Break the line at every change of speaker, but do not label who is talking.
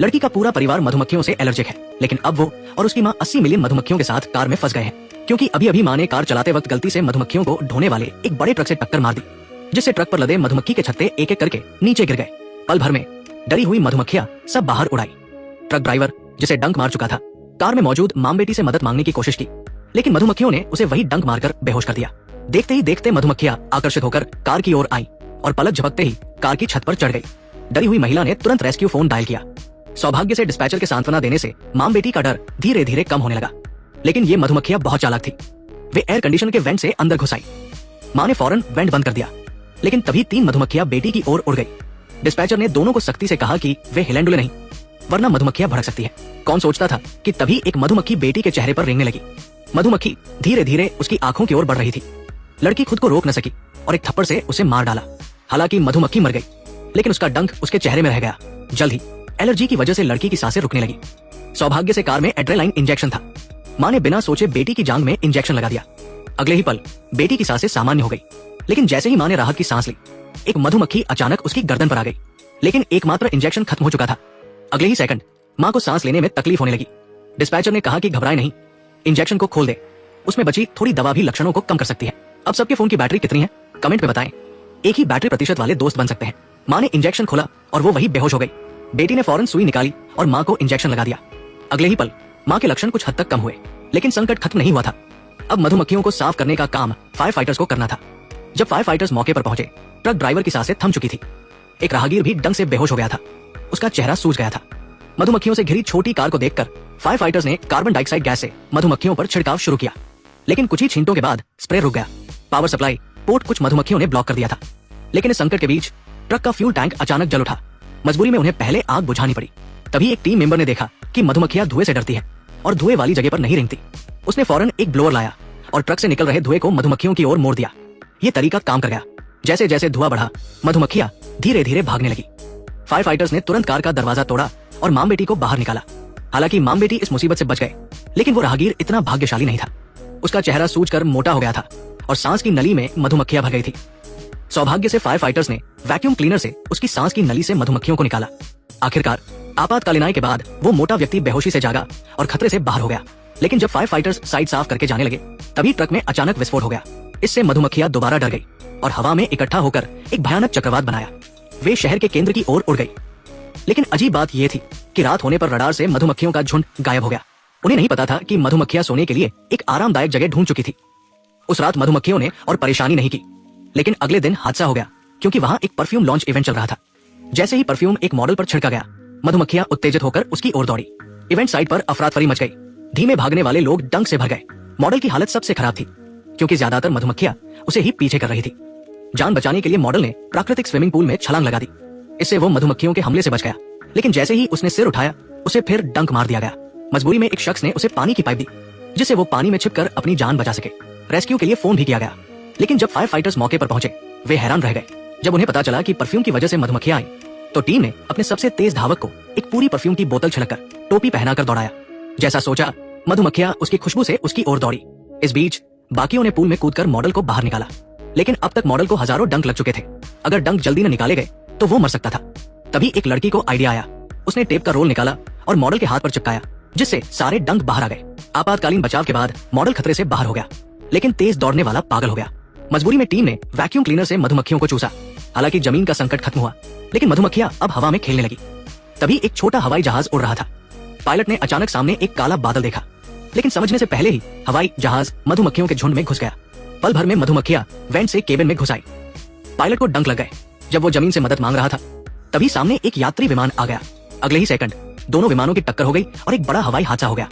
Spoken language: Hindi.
लड़की का पूरा परिवार मधुमक्खियों से एलर्जिक है, लेकिन अब वो और उसकी माँ 80 मिलियन मधुमक्खियों के साथ कार में फंस गए हैं, क्योंकि अभी अभी माँ ने कार चलाते वक्त गलती से मधुमक्खियों को ढोने वाले एक बड़े ट्रक से टक्कर मार दी, जिससे ट्रक पर लदे मधुमक्खी के छत्ते एक एक करके नीचे गिर गए। पल भर में डरी हुई मधुमक्खियां सब बाहर उड़ाई। ट्रक ड्राइवर, जिसे डंक मार चुका था, कार में मौजूद मां बेटी से मदद मांगने की कोशिश की, लेकिन मधुमक्खियों ने उसे वही डंक मारकर बेहोश कर दिया। देखते ही देखते मधुमक्खियां आकर्षित होकर कार की ओर आई और पलक झपकते ही कार की छत पर चढ़ गई। डरी हुई महिला ने तुरंत रेस्क्यू फोन डायल किया। सौभाग्य से डिस्पैचर के सांत्वना देने से मां बेटी का डर धीरे धीरे कम होने लगा, लेकिन ये मधुमक्खियां बहुत चालाक थी। वे एयर कंडीशन के वेंट से अंदर घुस आई। मां ने फौरन वेंट बंद कर दिया, लेकिन तभी 3 मधुमक्खियां बेटी की ओर उड़ गई। डिस्पैचर ने दोनों को सख्ती से कहा कि वे हिलें डुले नहीं, वरना मधुमक्खियां भड़क सकती है। कौन सोचता था कि तभी एक मधुमक्खी बेटी के चेहरे पर रेंगने लगी। मधुमक्खी धीरे धीरे उसकी आंखों की ओर बढ़ रही थी। लड़की खुद को रोक न सकी और एक थप्पड़ से उसे मार डाला। हालांकि मधुमक्खी मर गई, लेकिन उसका डंक उसके चेहरे में रह गया। जल्द ही एलर्जी की वजह से लड़की की सांसें रुकने लगी। सौभाग्य से कार में एड्रेनालाइन इंजेक्शन था। मां ने बिना सोचे बेटी की जांघ में इंजेक्शन लगा दिया। अगले ही पल बेटी की सांसें सामान्य हो गई, लेकिन जैसे ही मां ने राहत की सांस ली, एक मधुमक्खी अचानक उसकी गर्दन पर आ गई। लेकिन एकमात्र इंजेक्शन खत्म हो चुका था। अगले ही सेकंड मां को सांस लेने में तकलीफ होने लगी। डिस्पैचर ने कहा कि घबराए नहीं, इंजेक्शन को खोल दे, उसमें बची थोड़ी दवा भी लक्षणों को कम कर सकती है। अब सबके फोन की बैटरी कितनी है कमेंट में बताएं। एक ही बैटरी प्रतिशत वाले दोस्त बन सकते हैं। मां ने इंजेक्शन खोला और वो वही बेहोश हो गई। बेटी ने फौरन सुई निकाली और मां को इंजेक्शन लगा दिया। अगले ही पल मां के लक्षण कुछ हद तक कम हुए, लेकिन संकट खत्म नहीं हुआ था। अब मधुमक्खियों को साफ करने का काम फायर फाइटर्स को करना था। जब फायर फाइटर्स मौके पर पहुंचे, ट्रक ड्राइवर की सांसें थम चुकी थी। एक राहगीर भी डंक से बेहोश हो गया था, उसका चेहरा सूज गया था। मधुमक्खियों से घिरी छोटी कार को देखकर फायर फाइटर्स ने कार्बन डाइऑक्साइड गैस से मधुमक्खियों पर छिड़काव शुरू किया, लेकिन कुछ ही छींटों के बाद स्प्रे रुक गया। पावर सप्लाई पोर्ट कुछ मधुमक्खियों ने ब्लॉक कर दिया था, लेकिन इस संकट के बीच ट्रक का फ्यूल टैंक अचानक जल उठा। मजबूरी में उन्हें पहले आग बुझानी पड़ी। तभी एक टीम मेंबर ने देखा कि मधुमक्खियां धुएं से डरती है और धुएं वाली जगह पर नहीं रेंगती। उसने फौरन एक ब्लोअर लाया और ट्रक से निकल रहे धुएं को मधुमक्खियों की ओर मोड़ दिया। ये तरीका काम कर गया। जैसे जैसे धुआं बढ़ा, मधुमक्खियां धीरे धीरे भागने लगी। फायर फाइटर्स ने तुरंत कार का दरवाजा तोड़ा और मां बेटी को बाहर निकाला। हालांकि मां बेटी इस मुसीबत से बच गए, लेकिन वो राहगीर इतना भाग्यशाली नहीं था। उसका चेहरा सूजकर मोटा हो गया था और सांस की नली में मधुमक्खियां भर गई थी। सौभाग्य से फायर फाइटर्स ने वैक्यूम क्लीनर से उसकी सांस की नली से मधुमक्खियों को निकाला। आखिरकार आपातकालीनाई के बाद वो मोटा व्यक्ति बेहोशी से जागा और खतरे से बाहर हो गया। लेकिन जब फायर फाइटर्स साइड साफ करके जाने लगे, तभी ट्रक में अचानक विस्फोट हो गया। इससे मधुमक्खियां दोबारा डर गई और हवा में इकट्ठा होकर एक भयानक चक्रवात बनाया। वे शहर के केंद्र की ओर उड़ गई। लेकिन अजीब बात यह थी कि रात होने पर रडार से मधुमक्खियों का झुंड गायब हो गया। उन्हें नहीं पता था कि मधुमक्खियां सोने के लिए एक आरामदायक जगह ढूंढ चुकी थी। उस रात मधुमक्खियों ने और परेशानी नहीं की, लेकिन अगले दिन हादसा हो गया, क्योंकि वहां एक परफ्यूम लॉन्च इवेंट चल रहा था। जैसे ही परफ्यूम एक मॉडल पर छिड़का गया, मधुमक्खियां उत्तेजित होकर उसकी ओर दौड़ी। इवेंट साइट पर अफरातफरी मच गई। धीमे भागने वाले लोग डंक से भर गए। मॉडल की हालत सबसे खराब थी, क्योंकि ज्यादातर मधुमक्खियां उसे ही पीछे कर रही थी। जान बचाने के लिए मॉडल ने प्राकृतिक स्विमिंग पूल में छलांग लगा दी। इससे वो मधुमक्खियों के हमले से बच गया, लेकिन जैसे ही उसने सिर उठाया, उसे फिर डंक मार दिया गया। मजबूरी में एक शख्स ने उसे पानी की पाइप दी, जिससे वो पानी में छिपकर अपनी जान बचा सके। रेस्क्यू के लिए फोन भी किया गया, लेकिन जब फायर फाइटर्स मौके पर पहुंचे, वे हैरान रह गए। जब उन्हें पता चला कि परफ्यूम की वजह से मधुमक्खियां आई, तो टीम ने अपने सबसे तेज धावक को एक पूरी परफ्यूम की बोतल छिड़ककर टोपी पहनाकर दौड़ाया। जैसा सोचा, मधुमक्खियां उसकी खुशबू से उसकी ओर दौड़ी। इस बीच बाकियों ने पूल में कूदकर मॉडल को बाहर निकाला, लेकिन अब तक मॉडल को हजारों डंक लग चुके थे। अगर डंक जल्दी न निकाले गए तो वो मर सकता था। तभी एक लड़की को आइडिया आया। उसने टेप का रोल निकाला और मॉडल के हाथ पर चिपकाया, जिससे सारे डंक बाहर आ गए। आपातकालीन बचाव के बाद मॉडल खतरे से बाहर हो गया, लेकिन तेज दौड़ने वाला पागल हो गया। मजबूरी में टीम ने वैक्यूम क्लीनर से मधुमक्खियों को चूसा। हालांकि जमीन का संकट खत्म हुआ, लेकिन मधुमक्खियां अब हवा में खेलने लगी। तभी एक छोटा हवाई जहाज उड़ रहा था। पायलट ने अचानक सामने एक काला बादल देखा, लेकिन समझने से पहले ही हवाई जहाज मधुमक्खियों के झुंड में घुस गया। पल भर में मधुमक्खियां वेंट से केबिन में घुस आई। पायलट को डंक लग गए। जब वो जमीन से मदद मांग रहा था, तभी सामने एक यात्री विमान आ गया। अगले ही सेकंड दोनों विमानों की टक्कर हो गई और एक बड़ा हवाई हादसा हो गया।